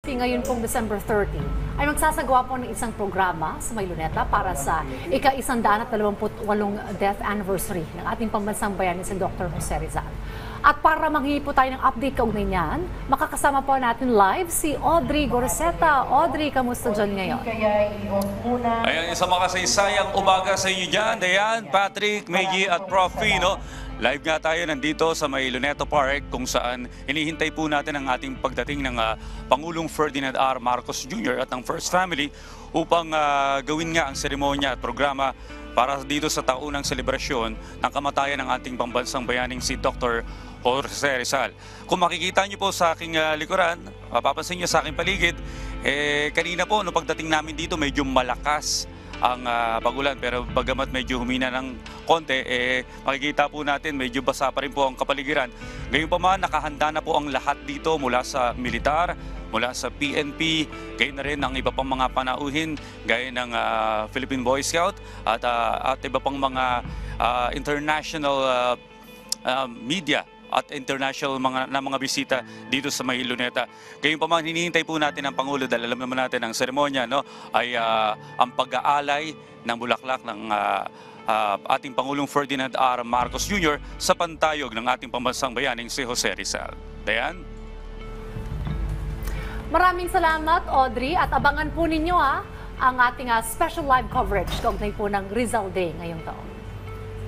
Legazpi ngayon pong December 30 ay magsasagawa po ng isang programa sa Mayluneta para sa ika-128 death anniversary ng ating pambansang bayani si Dr. Jose Rizal. At para manghingi po tayo ng update kaugnay niyan, makakasama po natin live si Audrey Gorceta. Audrey, kamusta dyan ngayon? Ayan, isang makasaysayang umaga sa inyo dyan. Dayan, Patrick, Meiji at Prof. no? Live nga tayo nandito sa may Luneta Park kung saan hinihintay po natin ang ating pagdating ng Pangulong Ferdinand R. Marcos Jr. at ng First Family upang gawin nga ang seremonya at programa para dito sa taunang selebrasyon ng kamatayan ng ating pambansang bayaning si Dr. Jose Rizal. Kung makikita niyo po sa aking likuran, mapapansin niyo sa aking paligid, kanina po no pagdating namin dito medyo malakas ang pagulan, pero bagamat medyo humina ng konti, makikita po natin medyo basa pa rin po ang kapaligiran. Ngayon pa man, nakahanda na po ang lahat dito mula sa militar, mula sa PNP, gayon na rin ang iba pang mga panauhin gaya ng Philippine Boy Scout at iba pang mga international media at international mga bisita dito sa may Luneta. Kayong pa man, hinihintay po natin ang Pangulo dahil alam naman natin ang seremonya no, ay ang pag-aalay ng bulaklak ng ating Pangulong Ferdinand R. Marcos Jr. sa pantayog ng ating pambansang bayaning si Jose Rizal. Dayan? Maraming salamat, Audrey, at abangan po ninyo ang ating special live coverage kaugnay po ng Rizal Day ngayong taon.